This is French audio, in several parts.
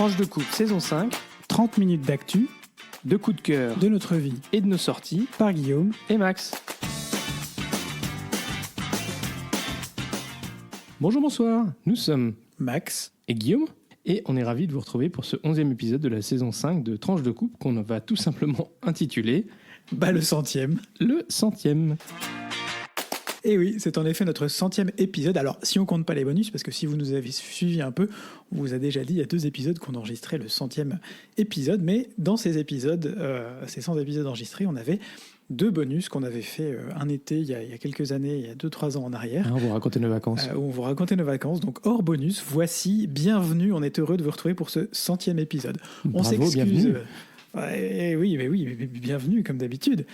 Tranche de coupe saison 5, 30 minutes d'actu, de coups de cœur de notre vie, et de nos sorties par Guillaume et Max. Bonjour, bonsoir, nous sommes Max. et Guillaume et on est ravis de vous retrouver pour ce 11e épisode de la saison 5 de Tranche de coupe qu'on va tout simplement intituler Le 100e. le 100e. Et oui, c'est en effet notre 100e épisode. Alors, si on compte pas les bonus, parce que si vous nous avez suivi un peu, on vous a déjà dit il y a 2 épisodes qu'on enregistrait le 100e épisode. Mais dans ces épisodes, ces 100 épisodes enregistrés, on avait 2 bonus qu'on avait fait un été il y a quelques années, il y a 2-3 ans en arrière. On vous raconter nos vacances. Où on vous racontait nos vacances. Donc, hors bonus, voici, bienvenue. On est heureux de vous retrouver pour ce 100e épisode. On Bravo, s'excuse. bienvenue. Oui, bienvenue comme d'habitude.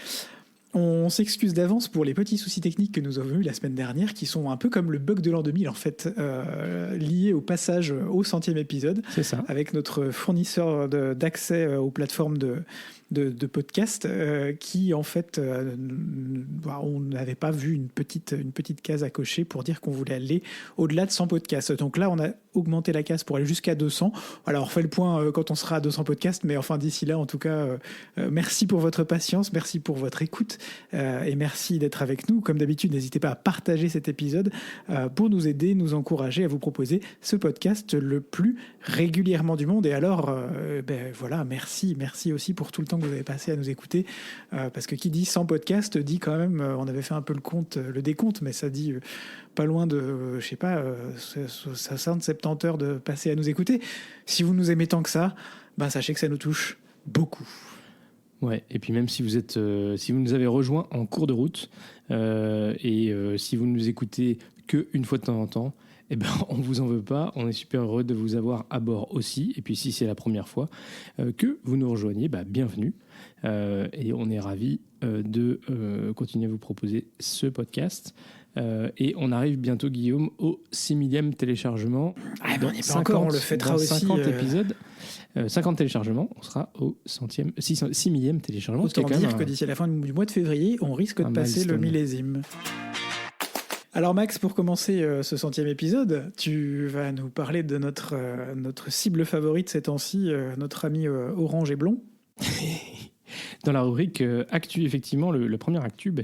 On s'excuse d'avance pour les petits soucis techniques que nous avons eus la semaine dernière, qui sont un peu comme le bug de l'an 2000, en fait, liés au passage au 100e épisode. C'est ça. Avec notre fournisseur d'accès aux plateformes de podcast, qui, en fait, on n'avait pas vu une petite case à cocher pour dire qu'on voulait aller au-delà de 100 podcasts. Donc là, on a augmenté la case pour aller jusqu'à 200. Alors, on refait le point quand on sera à 200 podcasts, mais enfin, d'ici là, en tout cas, merci pour votre patience, merci pour votre écoute. Et merci d'être avec nous. Comme d'habitude, n'hésitez pas à partager cet épisode pour nous aider, nous encourager à vous proposer ce podcast le plus régulièrement du monde. Et alors, voilà, merci aussi pour tout le temps que vous avez passé à nous écouter. Parce que qui dit 100 podcasts dit quand même, on avait fait un peu le décompte, mais ça dit pas loin de, 60-70 heures de passer à nous écouter. Si vous nous aimez tant que ça, sachez que ça nous touche beaucoup. Ouais, et puis même si vous êtes, si vous nous avez rejoints en cours de route si vous nous écoutez qu'une fois de temps en temps, on vous en veut pas. On est super heureux de vous avoir à bord aussi. Et puis si c'est la première fois que vous nous rejoignez, bienvenue. Et on est ravis de continuer à vous proposer ce podcast. Et on arrive bientôt, Guillaume, au 6 000e téléchargement. On n'y est pas encore, on le fêtera dans aussi. 50 épisodes. 50 téléchargements, on sera au 6 000e téléchargement. Autant dire que d'ici la fin du mois de février, on risque de passer le millésime. Alors Max, pour commencer ce 100e épisode, tu vas nous parler de notre cible favorite ces temps-ci, notre ami orange et blond. Dans la rubrique Actu, effectivement, le premier Actu,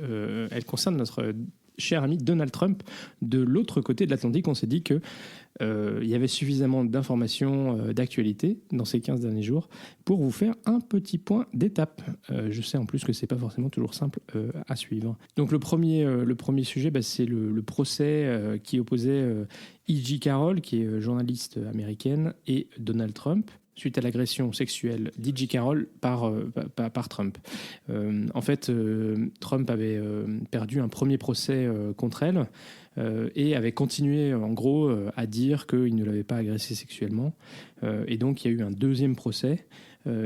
elle concerne notre cher ami Donald Trump. De l'autre côté de l'Atlantique, on s'est dit que il y avait suffisamment d'informations d'actualité dans ces 15 derniers jours pour vous faire un petit point d'étape. Je sais en plus que c'est pas forcément toujours simple à suivre. Donc le premier sujet, c'est le procès qui opposait E.J. Carroll, qui est journaliste américaine, et Donald Trump, suite à l'agression sexuelle d'E.J. Carroll par Trump. En fait, Trump avait perdu un premier procès contre elle et avait continué, en gros, à dire qu'il ne l'avait pas agressée sexuellement. Et donc, il y a eu un deuxième procès.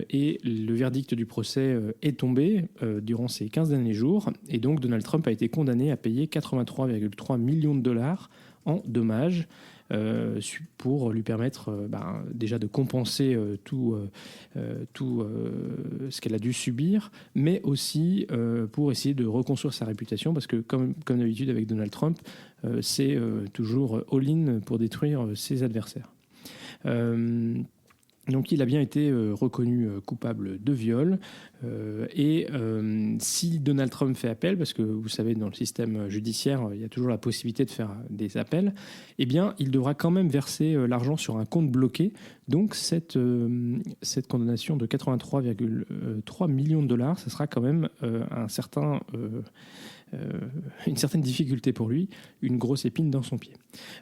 Et le verdict du procès est tombé durant ces 15 derniers jours. Et donc, Donald Trump a été condamné à payer 83,3 millions de dollars en dommages pour lui permettre déjà de compenser tout ce qu'elle a dû subir, mais aussi pour essayer de reconstruire sa réputation, parce que comme d'habitude avec Donald Trump, c'est toujours all-in pour détruire ses adversaires. Donc il a bien été reconnu coupable de viol si Donald Trump fait appel, parce que vous savez dans le système judiciaire il y a toujours la possibilité de faire des appels, il devra quand même verser l'argent sur un compte bloqué. Donc cette condamnation de 83,3 millions de dollars, ça sera quand même une certaine difficulté pour lui, une grosse épine dans son pied.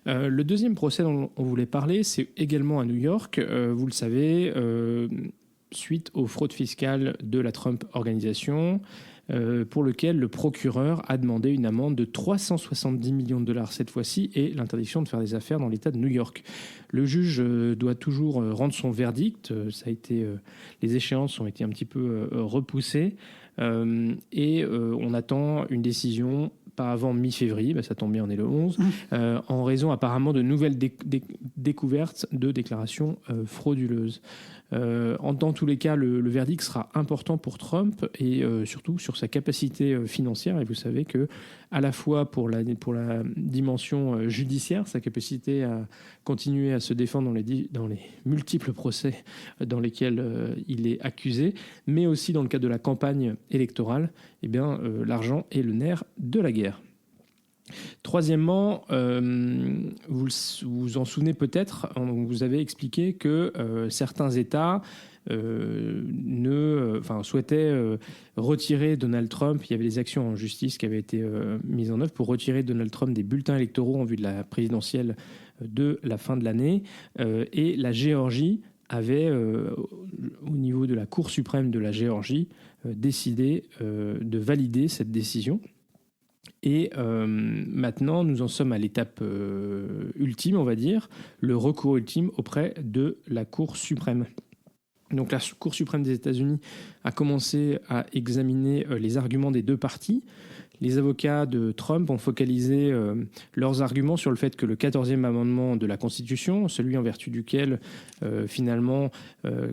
Le deuxième procès dont on voulait parler, c'est également à New York. Vous le savez, suite aux fraudes fiscales de la Trump Organisation, pour lequel le procureur a demandé une amende de 370 millions de dollars cette fois-ci et l'interdiction de faire des affaires dans l'État de New York. Le juge doit toujours rendre son verdict. Les échéances ont été un petit peu repoussées. On attend une décision pas avant mi-février, ça tombe bien, on est le 11, en raison apparemment de nouvelles découvertes de déclarations frauduleuses. Dans tous les cas, le verdict sera important pour Trump et surtout sur sa capacité financière. Et vous savez que à la fois pour la dimension judiciaire, sa capacité à continuer à se défendre dans les multiples procès dans lesquels il est accusé, mais aussi dans le cadre de la campagne électorale, l'argent est le nerf de la guerre. Troisièmement, vous vous en souvenez peut-être, on vous avait expliqué que certains États souhaitaient retirer Donald Trump. Il y avait des actions en justice qui avaient été mises en œuvre pour retirer Donald Trump des bulletins électoraux en vue de la présidentielle de la fin de l'année. Et la Géorgie avait, au niveau de la Cour suprême de la Géorgie, décidé de valider cette décision. Et maintenant, nous en sommes à l'étape ultime, on va dire, le recours ultime auprès de la Cour suprême. Donc la Cour suprême des États-Unis a commencé à examiner les arguments des deux parties. Les avocats de Trump ont focalisé leurs arguments sur le fait que le 14e amendement de la Constitution, celui en vertu duquel finalement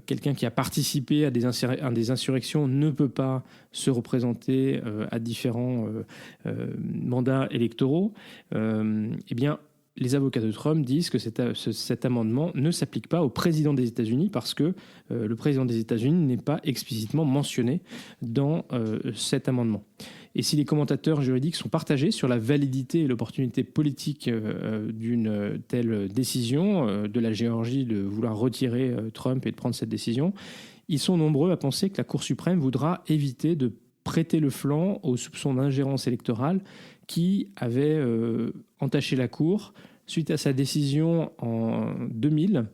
quelqu'un qui a participé à des insurrections ne peut pas se représenter à différents mandats électoraux, les avocats de Trump disent que cet amendement ne s'applique pas au président des États-Unis parce que le président des États-Unis n'est pas explicitement mentionné dans cet amendement. Et si les commentateurs juridiques sont partagés sur la validité et l'opportunité politique d'une telle décision de la Géorgie de vouloir retirer Trump et de prendre cette décision, ils sont nombreux à penser que la Cour suprême voudra éviter de prêter le flanc aux soupçons d'ingérence électorale qui avaient entaché la Cour suite à sa décision en 2000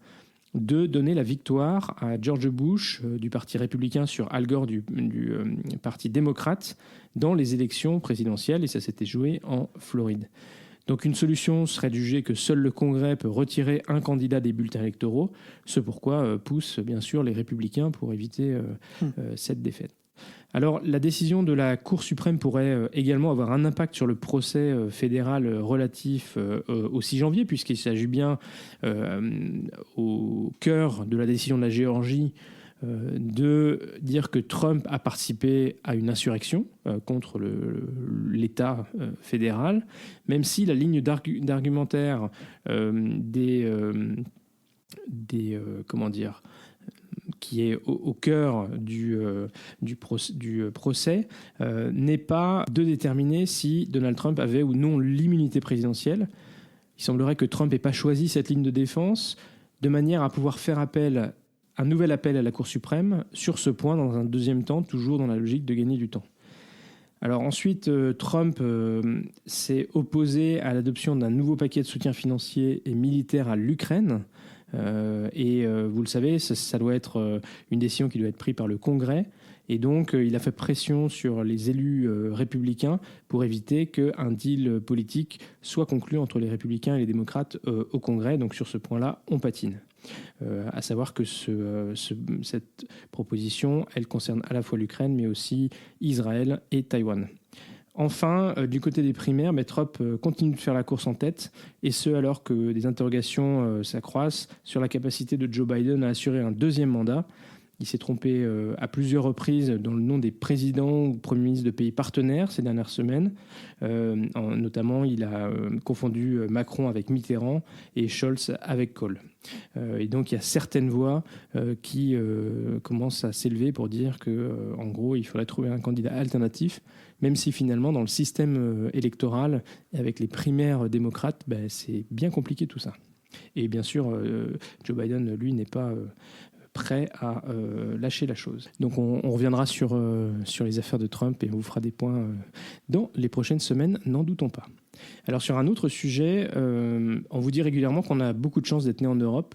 de donner la victoire à George Bush du Parti républicain sur Al Gore du Parti démocrate dans les élections présidentielles, et ça s'était joué en Floride. Donc une solution serait de juger que seul le Congrès peut retirer un candidat des bulletins électoraux, ce pourquoi poussent bien sûr les républicains pour éviter cette défaite. Alors, la décision de la Cour suprême pourrait également avoir un impact sur le procès fédéral relatif au 6 janvier, puisqu'il s'agit bien au cœur de la décision de la Géorgie de dire que Trump a participé à une insurrection contre l'État fédéral, même si la ligne d'argumentaire qui est au cœur du procès, n'est pas de déterminer si Donald Trump avait ou non l'immunité présidentielle. Il semblerait que Trump n'ait pas choisi cette ligne de défense de manière à pouvoir faire un nouvel appel à la Cour suprême sur ce point dans un deuxième temps, toujours dans la logique de gagner du temps. Alors ensuite, Trump s'est opposé à l'adoption d'un nouveau paquet de soutien financier et militaire à l'Ukraine. Vous le savez, ça doit être une décision qui doit être prise par le Congrès. Et donc, il a fait pression sur les élus républicains pour éviter qu'un deal politique soit conclu entre les républicains et les démocrates au Congrès. Donc, sur ce point-là, on patine. À savoir que cette proposition, elle concerne à la fois l'Ukraine, mais aussi Israël et Taïwan. Enfin, du côté des primaires, Trump continue de faire la course en tête, et ce alors que des interrogations s'accroissent sur la capacité de Joe Biden à assurer un deuxième mandat. Il s'est trompé à plusieurs reprises dans le nom des présidents ou premiers ministres de pays partenaires ces dernières semaines. Notamment, il a confondu Macron avec Mitterrand et Scholz avec Kohl. Et donc, il y a certaines voix qui commencent à s'élever pour dire qu'en gros, il faudrait trouver un candidat alternatif, même si finalement, dans le système électoral, avec les primaires démocrates, c'est bien compliqué tout ça. Et bien sûr, Joe Biden, lui, n'est pas prêt à lâcher la chose. Donc on reviendra sur les affaires de Trump et on vous fera des points dans les prochaines semaines, n'en doutons pas. Alors sur un autre sujet, on vous dit régulièrement qu'on a beaucoup de chance d'être né en Europe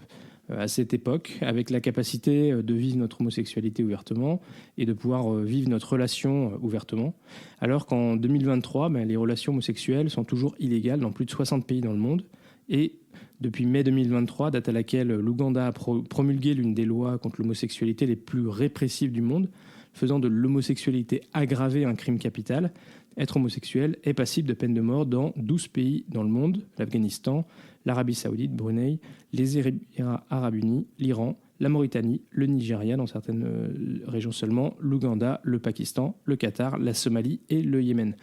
à cette époque, avec la capacité de vivre notre homosexualité ouvertement et de pouvoir vivre notre relation ouvertement, alors qu'en 2023, les relations homosexuelles sont toujours illégales dans plus de 60 pays dans le monde. Et depuis mai 2023, date à laquelle l'Ouganda a promulgué l'une des lois contre l'homosexualité les plus répressives du monde, faisant de l'homosexualité aggravée un crime capital, être homosexuel est passible de peine de mort dans 12 pays dans le monde, l'Afghanistan, l'Arabie Saoudite, Brunei, les Émirats Arabes Unis, l'Iran, la Mauritanie, le Nigeria dans certaines régions seulement, l'Ouganda, le Pakistan, le Qatar, la Somalie et le Yémen.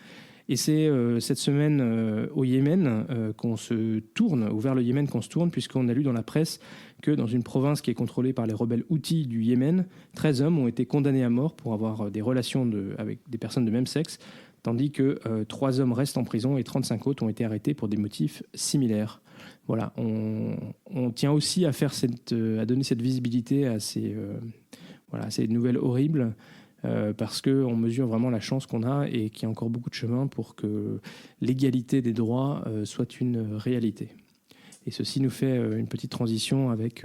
Et c'est cette semaine au Yémen qu'on se tourne, ou vers le Yémen qu'on se tourne, puisqu'on a lu dans la presse que dans une province qui est contrôlée par les rebelles Houthis du Yémen, 13 hommes ont été condamnés à mort pour avoir des relations avec des personnes de même sexe, tandis que 3 hommes restent en prison et 35 autres ont été arrêtés pour des motifs similaires. Voilà, on tient aussi à donner cette visibilité à ces nouvelles horribles, parce qu'on mesure vraiment la chance qu'on a et qu'il y a encore beaucoup de chemin pour que l'égalité des droits soit une réalité. Et ceci nous fait une petite transition avec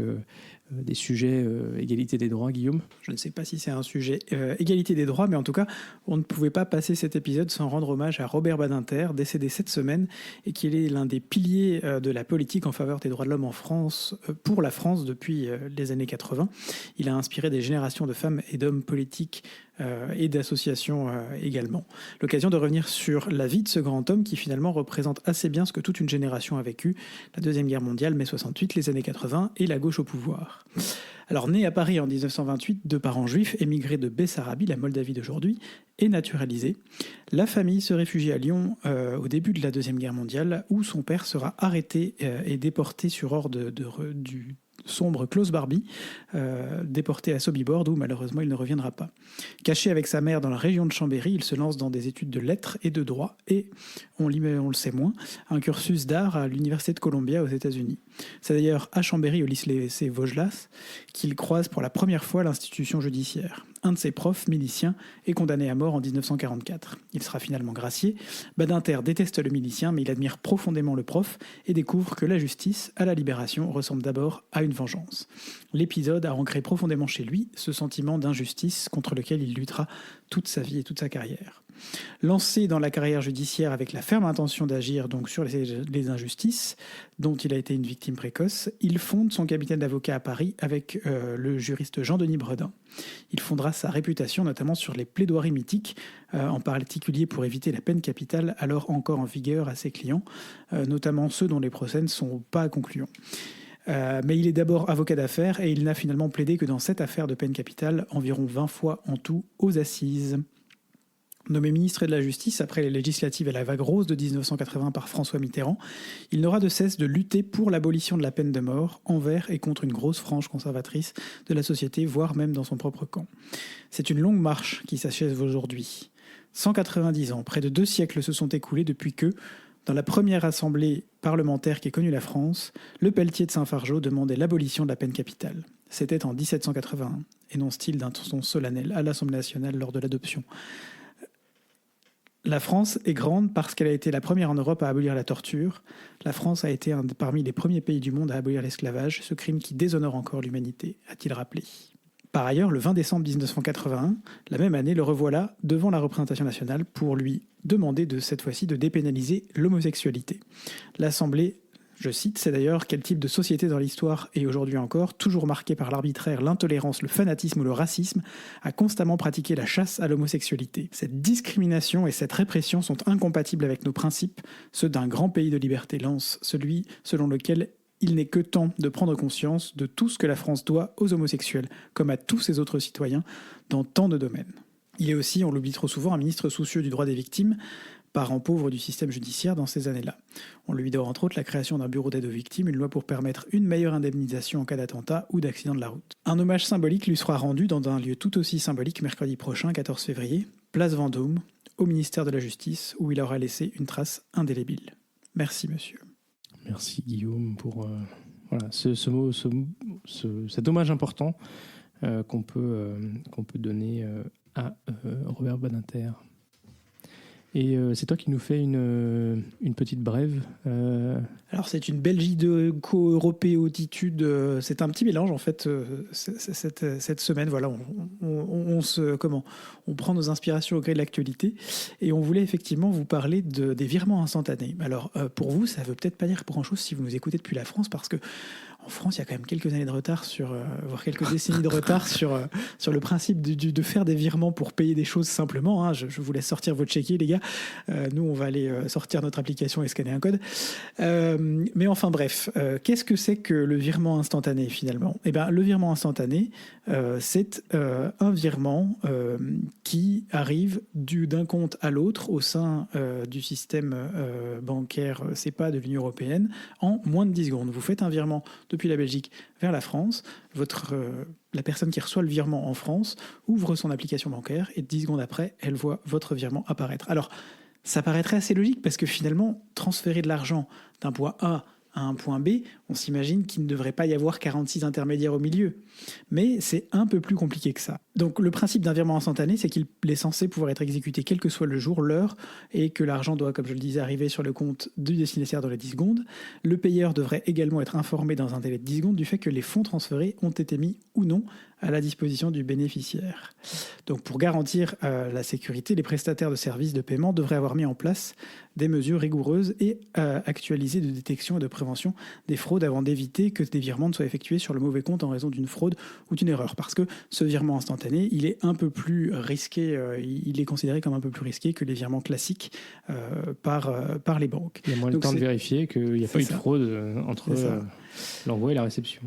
des sujets égalité des droits, Guillaume. Je ne sais pas si c'est un sujet égalité des droits, mais en tout cas, on ne pouvait pas passer cet épisode sans rendre hommage à Robert Badinter, décédé cette semaine, et qui est l'un des piliers de la politique en faveur des droits de l'homme en France, pour la France depuis les années 80. Il a inspiré des générations de femmes et d'hommes politiques et d'associations également. L'occasion de revenir sur la vie de ce grand homme qui finalement représente assez bien ce que toute une génération a vécu, la Deuxième Guerre mondiale, mai 68, les années 80 et la gauche au pouvoir. Alors né à Paris en 1928, de parents juifs émigrés de Bessarabie, la Moldavie d'aujourd'hui, et naturalisé, la famille se réfugie à Lyon au début de la Deuxième Guerre mondiale où son père sera arrêté et déporté sur ordre du sombre Klaus Barbie, déporté à Sobibor, où malheureusement il ne reviendra pas. Caché avec sa mère dans la région de Chambéry, il se lance dans des études de lettres et de droit et, on le sait moins, un cursus d'art à l'université de Columbia aux États-Unis. C'est d'ailleurs à Chambéry, au lycée Vaugelas, qu'il croise pour la première fois l'institution judiciaire. Un de ses profs, milicien, est condamné à mort en 1944. Il sera finalement gracié. Badinter déteste le milicien, mais il admire profondément le prof et découvre que la justice, à la libération, ressemble d'abord à une vengeance. L'épisode a ancré profondément chez lui ce sentiment d'injustice contre lequel il luttera toute sa vie et toute sa carrière. Lancé dans la carrière judiciaire avec la ferme intention d'agir donc sur les injustices dont il a été une victime précoce, il fonde son cabinet d'avocats à Paris avec le juriste Jean-Denis Bredin. Il fondera sa réputation notamment sur les plaidoiries mythiques, en particulier pour éviter la peine capitale alors encore en vigueur à ses clients, notamment ceux dont les procès ne sont pas concluants. Mais il est d'abord avocat d'affaires et il n'a finalement plaidé que dans cette affaire de peine capitale, environ 20 fois en tout aux assises. Nommé ministre de la Justice après les législatives et la vague rose de 1980 par François Mitterrand, il n'aura de cesse de lutter pour l'abolition de la peine de mort envers et contre une grosse frange conservatrice de la société, voire même dans son propre camp. C'est une longue marche qui s'achève aujourd'hui. 190 ans, près de 2 siècles se sont écoulés depuis que, dans la première assemblée parlementaire qui ait connu la France, le Pelletier de Saint-Fargeau demandait l'abolition de la peine capitale. C'était en 1781, énonce-t-il d'un ton solennel à l'Assemblée nationale lors de l'adoption. La France est grande parce qu'elle a été la première en Europe à abolir la torture. La France a été parmi les premiers pays du monde à abolir l'esclavage, ce crime qui déshonore encore l'humanité, a-t-il rappelé. Par ailleurs, le 20 décembre 1981, la même année, le revoilà devant la représentation nationale pour lui demander cette fois-ci de dépénaliser l'homosexualité. L'Assemblée, je cite, c'est d'ailleurs quel type de société dans l'histoire et aujourd'hui encore, toujours marquée par l'arbitraire, l'intolérance, le fanatisme ou le racisme, a constamment pratiqué la chasse à l'homosexualité. Cette discrimination et cette répression sont incompatibles avec nos principes, ceux d'un grand pays de liberté, lance celui selon lequel il n'est que temps de prendre conscience de tout ce que la France doit aux homosexuels, comme à tous ses autres citoyens, dans tant de domaines. Il est aussi, on l'oublie trop souvent, un ministre soucieux du droit des victimes, parent pauvre du système judiciaire dans ces années-là. On lui doit entre autres la création d'un bureau d'aide aux victimes, une loi pour permettre une meilleure indemnisation en cas d'attentat ou d'accident de la route. Un hommage symbolique lui sera rendu dans un lieu tout aussi symbolique mercredi prochain, 14 février, place Vendôme, au ministère de la Justice, où il aura laissé une trace indélébile. Merci monsieur. Merci Guillaume pour cet hommage important qu'on peut donner à Robert Badinter. Et c'est toi qui nous fais une petite brève. Alors c'est une belgico-européotitude, c'est un petit mélange en fait cette semaine. Voilà, on prend nos inspirations au gré de l'actualité et on voulait effectivement vous parler des virements instantanés. Alors pour vous, ça veut peut-être pas dire grand-chose si vous nous écoutez depuis la France parce que en France, il y a quand même quelques années de retard voire quelques décennies de retard sur le principe de faire des virements pour payer des choses simplement. Hein. Je vous laisse sortir votre chéquier, les gars. Nous, on va aller sortir notre application et scanner un code. Mais enfin, bref, qu'est-ce que c'est que le virement instantané, finalement ? Eh bien, le virement instantané, c'est un virement qui arrive d'un compte à l'autre au sein du système bancaire SEPA de l'Union européenne en moins de 10 secondes. Vous faites un virement depuis la Belgique vers la France, la personne qui reçoit le virement en France ouvre son application bancaire et 10 secondes après, elle voit votre virement apparaître. Alors, ça paraîtrait assez logique parce que finalement, transférer de l'argent d'un point A à un point B, on s'imagine qu'il ne devrait pas y avoir 46 intermédiaires au milieu. Mais c'est un peu plus compliqué que ça. Donc le principe d'un virement instantané, c'est qu'il est censé pouvoir être exécuté quel que soit le jour, l'heure, et que l'argent doit, comme je le disais, arriver sur le compte du destinataire dans les 10 secondes. Le payeur devrait également être informé dans un délai de 10 secondes du fait que les fonds transférés ont été mis ou non à la disposition du bénéficiaire. Donc pour garantir la sécurité, les prestataires de services de paiement devraient avoir mis en place des mesures rigoureuses et actualisées de détection et de prévention des fraudes avant d'éviter que des virements ne soient effectués sur le mauvais compte en raison d'une fraude ou d'une erreur. Parce que ce virement instantané, il est un peu plus risqué, il est considéré comme un peu plus risqué que les virements classiques par les banques. Il y a moins de temps de vérifier qu'il n'y a pas eu de fraude entre l'envoi et la réception.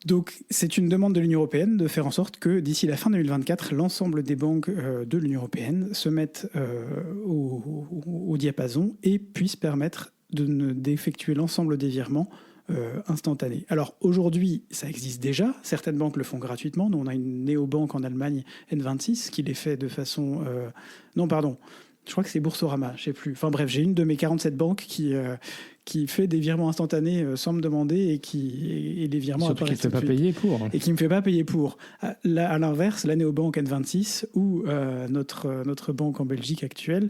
Donc, c'est une demande de l'Union européenne de faire en sorte que d'ici la fin 2024, l'ensemble des banques de l'Union européenne se mettent au diapason et puissent permettre d'effectuer l'ensemble des virements instantanés. Alors, aujourd'hui, ça existe déjà. Certaines banques le font gratuitement. Nous, on a une néobanque en Allemagne, N26, qui les fait de façon... Non, pardon. Je crois que c'est Boursorama, je ne sais plus. Enfin bref, j'ai une de mes 47 banques qui fait des virements instantanés sans me demander et les virements apparaissent tout de suite. Et qui ne me fait pas payer pour. À l'inverse, la néobanque N26 ou notre banque en Belgique actuelle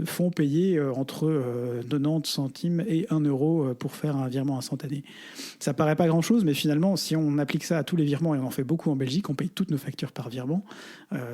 font payer entre 90 centimes et 1 euro pour faire un virement instantané. Ça paraît pas grand-chose, mais finalement, si on applique ça à tous les virements, et on en fait beaucoup en Belgique, on paye toutes nos factures par virement,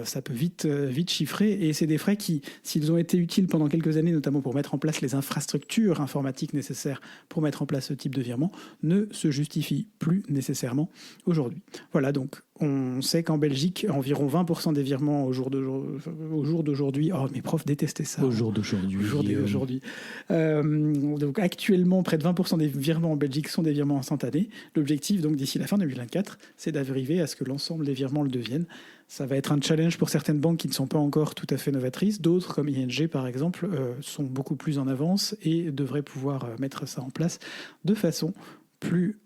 ça peut vite chiffrer. Et c'est des frais qui, s'ils ont été utiles pendant quelques années, notamment pour mettre en place les infrastructures informatiques nécessaires pour mettre en place ce type de virement, ne se justifient plus nécessairement aujourd'hui. Voilà, donc on sait qu'en Belgique, environ 20% des virements au jour d'aujourd'hui... Oh, mes profs détestaient ça. Au jour d'aujourd'hui. Donc actuellement, près de 20% des virements en Belgique sont des virements instantanés. L'objectif, donc d'ici la fin 2024, c'est d'arriver à ce que l'ensemble des virements le deviennent. Ça va être un challenge pour certaines banques qui ne sont pas encore tout à fait novatrices. D'autres, comme ING par exemple, sont beaucoup plus en avance et devraient pouvoir mettre ça en place de façon plus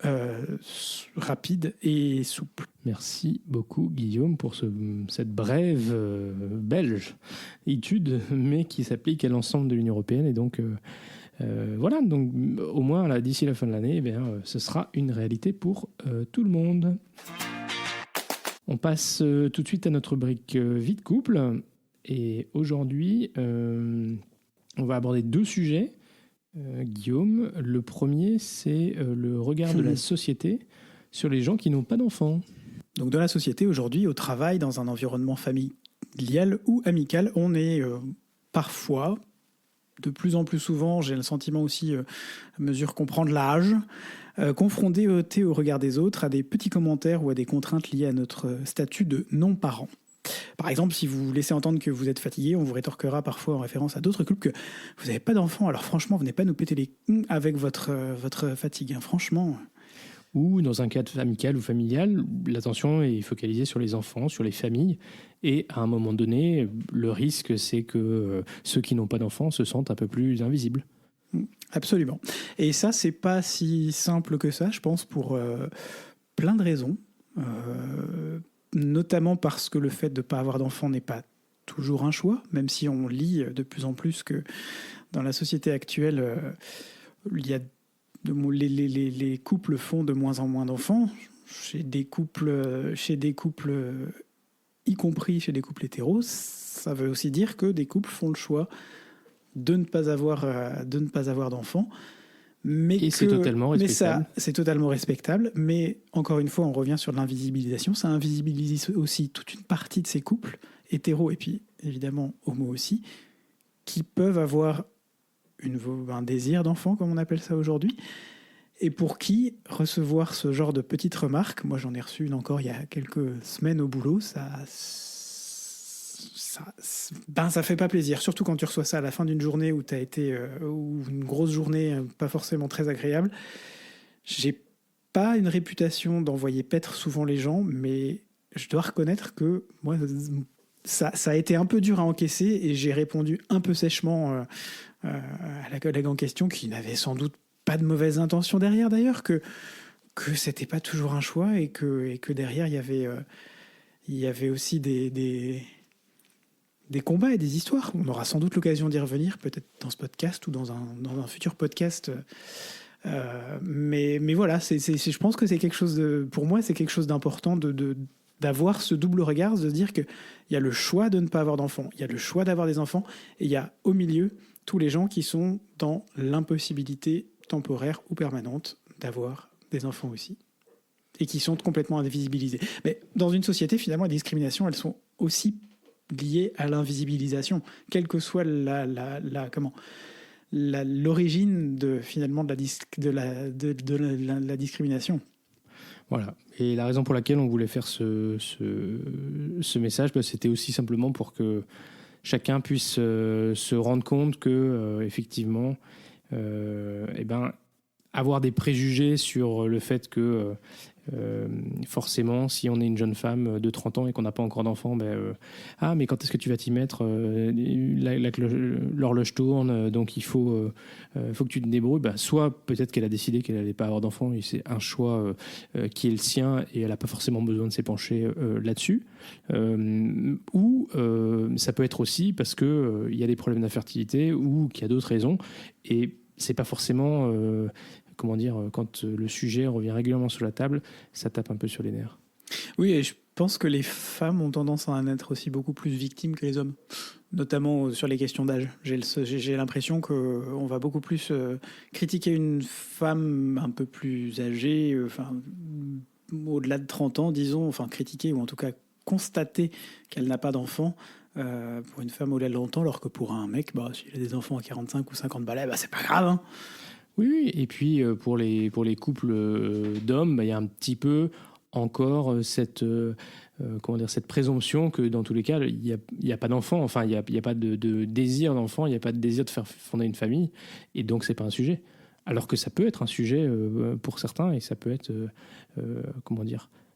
rapide et souple. Merci beaucoup Guillaume pour cette brève belge étude, mais qui s'applique à l'ensemble de l'Union européenne. Et donc voilà, donc au moins là, d'ici la fin de l'année, ce sera une réalité pour tout le monde. On passe tout de suite à notre rubrique vie de couple. Et aujourd'hui, on va aborder 2 sujets. Guillaume, le premier, c'est le regard de la société sur les gens qui n'ont pas d'enfants. Donc dans la société, aujourd'hui, au travail, dans un environnement familial ou amical, on est parfois, de plus en plus souvent, j'ai le sentiment aussi, à mesure qu'on prend de l'âge, confronté au regard des autres, à des petits commentaires ou à des contraintes liées à notre statut de non-parent. Par exemple, si vous laissez entendre que vous êtes fatigué, on vous rétorquera parfois en référence à d'autres couples que vous n'avez pas d'enfants. Alors franchement, venez pas nous péter les avec votre fatigue, hein, franchement. Ou dans un cadre amical ou familial, l'attention est focalisée sur les enfants, sur les familles. Et à un moment donné, le risque, c'est que ceux qui n'ont pas d'enfants se sentent un peu plus invisibles. Absolument. Et ça, c'est pas si simple que ça, je pense, pour plein de raisons. Notamment parce que le fait de ne pas avoir d'enfant n'est pas toujours un choix, même si on lit de plus en plus que dans la société actuelle, il y a les couples font de moins en moins d'enfants, chez des couples, y compris chez des couples hétéros. Ça veut aussi dire que des couples font le choix de ne pas avoir d'enfants. C'est totalement respectable. C'est totalement respectable, mais encore une fois, on revient sur l'invisibilisation. Ça invisibilise aussi toute une partie de ces couples, hétéros et puis évidemment homo aussi, qui peuvent avoir un désir d'enfant, comme on appelle ça aujourd'hui. et pour qui recevoir ce genre de petites remarques, moi j'en ai reçu une encore il y a quelques semaines au boulot, ça fait pas plaisir, surtout quand tu reçois ça à la fin d'une journée où tu as été ou une grosse journée pas forcément très agréable. J'ai pas une réputation d'envoyer paître souvent les gens, mais je dois reconnaître que moi ça a été un peu dur à encaisser et j'ai répondu un peu sèchement à la collègue en question, qui n'avait sans doute pas de mauvaise intention derrière d'ailleurs, que c'était pas toujours un choix et que derrière il y avait aussi des combats et des histoires. On aura sans doute l'occasion d'y revenir, peut-être dans ce podcast ou dans un futur podcast. Mais voilà, je pense que c'est quelque chose pour moi, c'est quelque chose d'important d'avoir ce double regard, de se dire qu'il y a le choix de ne pas avoir d'enfants, il y a le choix d'avoir des enfants, et il y a au milieu tous les gens qui sont dans l'impossibilité temporaire ou permanente d'avoir des enfants aussi, et qui sont complètement invisibilisés. Mais dans une société, finalement, les discriminations, elles sont aussi liées à l'invisibilisation, quelle que soit l'origine finalement de la discrimination. Voilà. Et la raison pour laquelle on voulait faire ce message, c'était aussi simplement pour que chacun puisse se rendre compte que, effectivement, avoir des préjugés sur le fait que forcément, si on est une jeune femme de 30 ans et qu'on n'a pas encore d'enfant, mais quand est-ce que tu vas t'y mettre, l'horloge tourne, donc il faut que tu te débrouilles. Soit peut-être qu'elle a décidé qu'elle n'allait pas avoir d'enfant et c'est un choix qui est le sien et elle n'a pas forcément besoin de s'épancher là-dessus, ou ça peut être aussi parce qu'il y a des problèmes d'infertilité ou qu'il y a d'autres raisons, et c'est pas forcément... quand le sujet revient régulièrement sur la table, ça tape un peu sur les nerfs. Oui, et je pense que les femmes ont tendance à en être aussi beaucoup plus victimes que les hommes, notamment sur les questions d'âge. J'ai l'impression qu'on va beaucoup plus critiquer une femme un peu plus âgée, au-delà de 30 ans, disons, critiquer ou en tout cas constater qu'elle n'a pas d'enfant. Pour une femme au-delà de longtemps, alors que pour un mec, s'il a des enfants à 45 ou 50 balais, c'est pas grave, hein. Oui, et puis pour les couples d'hommes, il y a un petit peu encore cette présomption que dans tous les cas, il n'y a pas d'enfant, il n'y a pas de désir d'enfant, il n'y a pas de désir de faire fonder une famille, et donc c'est pas un sujet. Alors que ça peut être un sujet pour certains, et ça peut être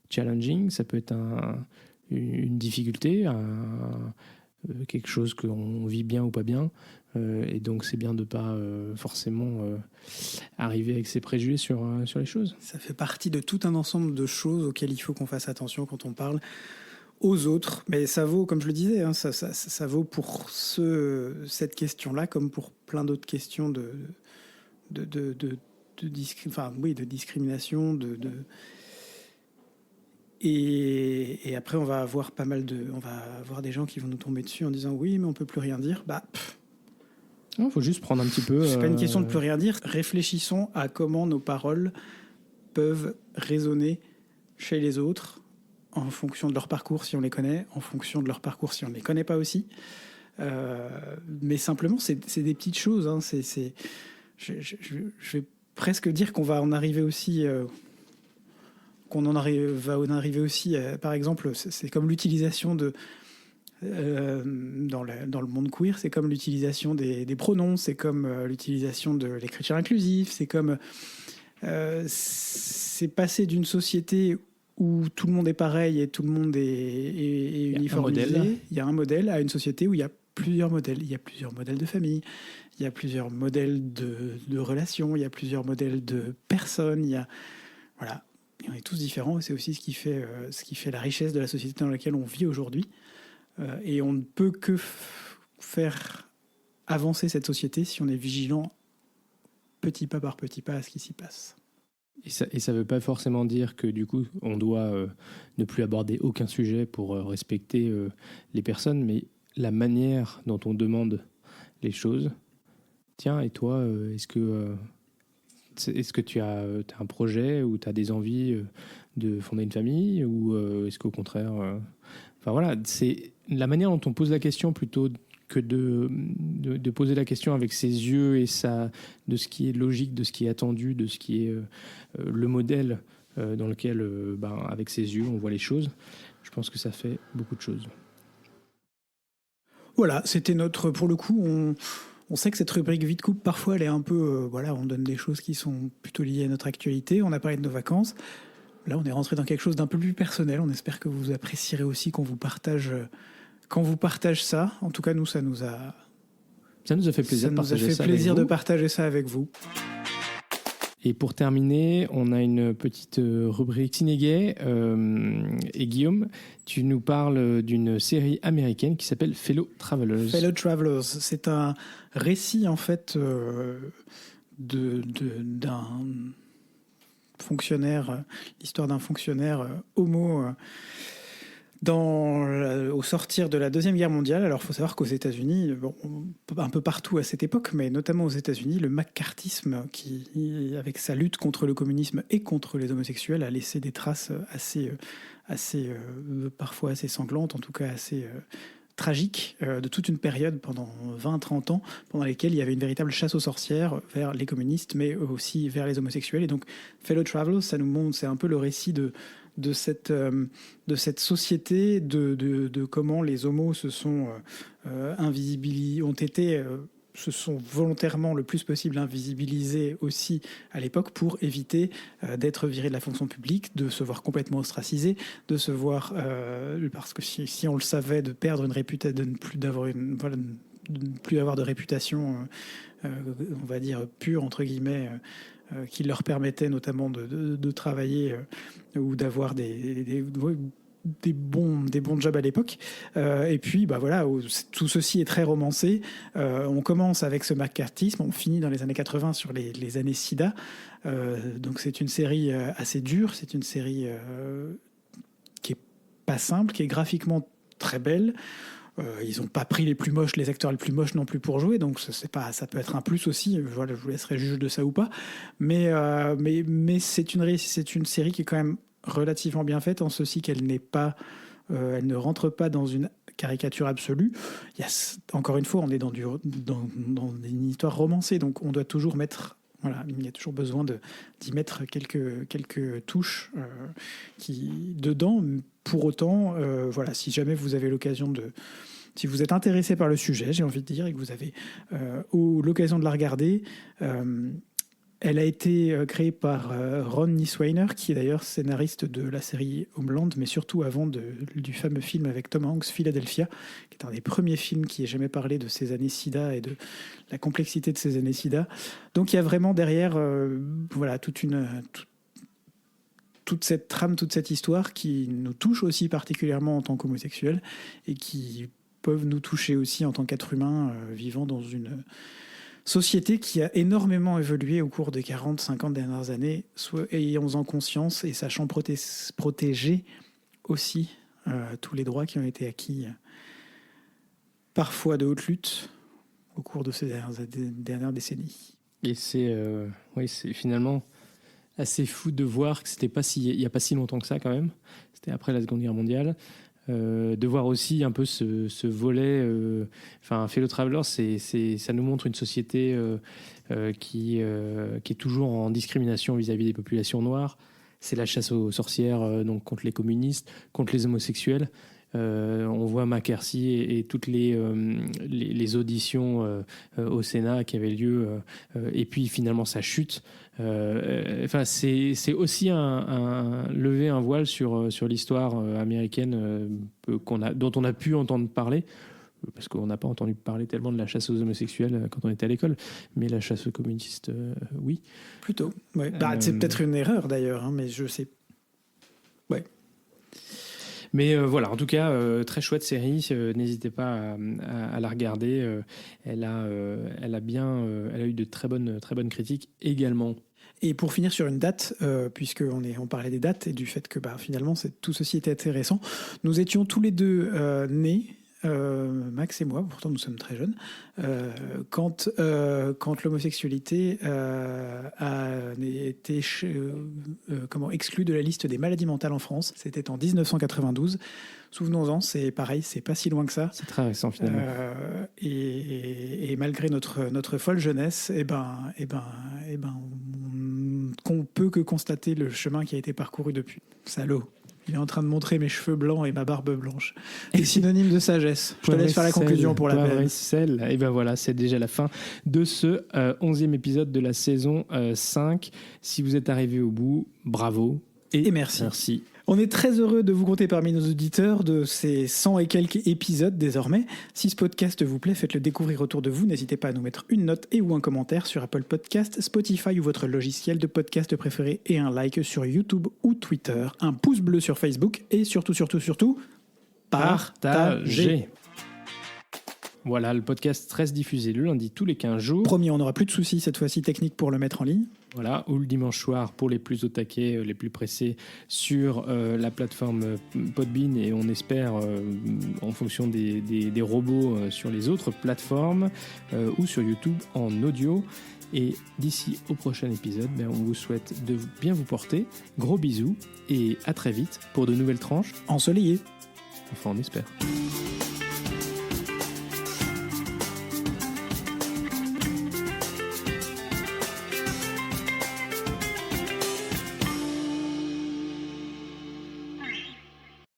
challenging, ça peut être une difficulté, quelque chose qu'on vit bien ou pas bien. Et donc c'est bien de ne pas forcément arriver avec ses préjugés sur les choses. Ça fait partie de tout un ensemble de choses auxquelles il faut qu'on fasse attention quand on parle aux autres. Mais ça vaut, comme je le disais, hein, ça vaut pour cette question-là comme pour plein d'autres questions de discrimination. Et après, on va avoir des gens qui vont nous tomber dessus en disant oui, mais on peut plus rien dire. Il faut juste prendre un petit peu... C'est pas une question de plus rien dire. Réfléchissons à comment nos paroles peuvent résonner chez les autres en fonction de leur parcours si on les connaît, en fonction de leur parcours si on ne les connaît pas aussi. Mais simplement, c'est des petites choses. Hein. Je vais presque dire qu'on va en arriver aussi... va en arriver aussi, par exemple, c'est comme l'utilisation de... dans le monde queer, c'est comme l'utilisation des pronoms, c'est comme l'utilisation de l'écriture inclusive, c'est comme c'est passé d'une société où tout le monde est pareil et tout le monde est uniformisé. Il y a un modèle à une société où il y a plusieurs modèles. Il y a plusieurs modèles de famille, il y a plusieurs modèles de relations, il y a plusieurs modèles de personnes. Voilà, et on est tous différents. Et c'est aussi ce qui fait la richesse de la société dans laquelle on vit aujourd'hui. Et on ne peut que faire avancer cette société si on est vigilant petit pas par petit pas à ce qui s'y passe. Et ça ne veut pas forcément dire que du coup on doit ne plus aborder aucun sujet pour respecter les personnes, mais la manière dont on demande les choses. Tiens, et toi, est-ce que tu as un projet ou tu as des envies de fonder une famille, ou est-ce qu'au contraire... c'est la manière dont on pose la question plutôt que de poser la question avec ses yeux et de ce qui est logique, de ce qui est attendu, de ce qui est le modèle dans lequel, avec ses yeux, on voit les choses. Je pense que ça fait beaucoup de choses. Voilà, c'était pour le coup, on sait que cette rubrique Vite Coupe, parfois, elle est un peu, on donne des choses qui sont plutôt liées à notre actualité. On a parlé de nos vacances. Là, on est rentré dans quelque chose d'un peu plus personnel. On espère que vous apprécierez aussi qu'on vous partage ça. En tout cas, nous, ça nous a fait plaisir de partager ça avec vous. Et pour terminer, on a une petite rubrique ciné-gay. Et Guillaume, tu nous parles d'une série américaine qui s'appelle Fellow Travelers. Fellow Travelers, c'est un récit en fait d'un fonctionnaire, l'histoire d'un fonctionnaire homo au sortir de la Deuxième Guerre mondiale. Alors, il faut savoir qu'aux États-Unis, un peu partout à cette époque, mais notamment aux États-Unis, le McCarthyisme, qui, avec sa lutte contre le communisme et contre les homosexuels, a laissé des traces parfois assez sanglantes, en tout cas assez tragiques, de toute une période pendant 20-30 ans, pendant lesquelles il y avait une véritable chasse aux sorcières vers les communistes, mais aussi vers les homosexuels. Et donc, Fellow Travelers, ça nous montre, c'est un peu le récit de cette société, de comment les homos se sont se sont volontairement le plus possible invisibilisés aussi à l'époque pour éviter d'être virés de la fonction publique, de se voir complètement ostracisés, de se voir, parce que si on le savait, de perdre une réputation, de ne plus avoir de réputation, on va dire pure, entre guillemets, qui leur permettait notamment de travailler ou d'avoir des bons jobs à l'époque. Et puis, tout ceci est très romancé. On commence avec ce McCarthyisme, on finit dans les années 80 sur les années SIDA. Donc c'est une série assez dure, c'est une série qui est pas simple, qui est graphiquement très belle. Ils n'ont pas pris les acteurs les plus moches non plus pour jouer, donc ça peut être un plus aussi. Voilà, je vous laisserai juger de ça ou pas. Mais c'est une série qui est quand même relativement bien faite, en ceci qu'elle elle ne rentre pas dans une caricature absolue. Encore une fois, on est dans une histoire romancée, donc on doit toujours mettre. Voilà, il y a toujours besoin d'y mettre quelques touches dedans. Pour autant, si jamais vous avez l'occasion si vous êtes intéressé par le sujet, j'ai envie de dire, et que vous avez l'occasion de la regarder, elle a été créée par Ron Niswainer, qui est d'ailleurs scénariste de la série Homeland, mais surtout avant du fameux film avec Tom Hanks, Philadelphia, qui est un des premiers films qui ait jamais parlé de ces années SIDA et de la complexité de ces années SIDA. Donc il y a vraiment derrière toute cette trame, toute cette histoire qui nous touche aussi particulièrement en tant qu'homosexuels et qui peuvent nous toucher aussi en tant qu'êtres humains vivant dans une société qui a énormément évolué au cours des 40-50 dernières années, ayons-en conscience et sachant protéger aussi tous les droits qui ont été acquis, parfois de haute lutte, au cours de ces dernières décennies. Et c'est finalement assez fou de voir que c'était il n'y a pas si longtemps que ça quand même, c'était après la Seconde Guerre mondiale, de voir aussi un peu ce volet. Fellow Travelers, ça nous montre une société qui est toujours en discrimination vis-à-vis des populations noires. C'est la chasse aux sorcières, donc contre les communistes, contre les homosexuels. On voit McCarthy et toutes les auditions au Sénat qui avaient lieu, et puis finalement sa chute. C'est aussi lever un voile sur l'histoire américaine dont on a pu entendre parler, parce qu'on n'a pas entendu parler tellement de la chasse aux homosexuels quand on était à l'école, mais la chasse aux communistes, oui. Plutôt, ouais. C'est peut-être une erreur d'ailleurs, mais je sais. Ouais. Mais voilà, en tout cas, très chouette série. N'hésitez pas à la regarder. Elle a eu de très bonnes critiques également. Et pour finir sur une date, puisqu'on parlait des dates et du fait que finalement tout ceci était intéressant, nous étions tous les deux nés Max et moi, pourtant nous sommes très jeunes, quand l'homosexualité a été exclue de la liste des maladies mentales en France. C'était en 1992. Souvenons-en, c'est pareil, c'est pas si loin que ça. C'est très récent finalement. Et malgré notre folle jeunesse, on peut que constater le chemin qui a été parcouru depuis. Salaud. Il est en train de montrer mes cheveux blancs et ma barbe blanche. Des synonymes de sagesse. Je te laisse faire la conclusion pour la peine. Et ben voilà, c'est déjà la fin de ce 11e épisode de la saison 5. Si vous êtes arrivé au bout, bravo. Et merci. On est très heureux de vous compter parmi nos auditeurs de ces 100 et quelques épisodes désormais. Si ce podcast vous plaît, faites-le découvrir autour de vous. N'hésitez pas à nous mettre une note et ou un commentaire sur Apple Podcast, Spotify ou votre logiciel de podcast préféré et un like sur YouTube ou Twitter, un pouce bleu sur Facebook et surtout, partagez. Voilà, le podcast reste diffusé le lundi tous les 15 jours. Promis, on n'aura plus de soucis cette fois-ci techniques pour le mettre en ligne. Voilà, ou le dimanche soir pour les plus au taquet, les plus pressés sur la plateforme Podbean et on espère en fonction des robots sur les autres plateformes ou sur YouTube en audio. Et d'ici au prochain épisode, on vous souhaite de bien vous porter. Gros bisous et à très vite pour de nouvelles tranches ensoleillées. Enfin, on espère.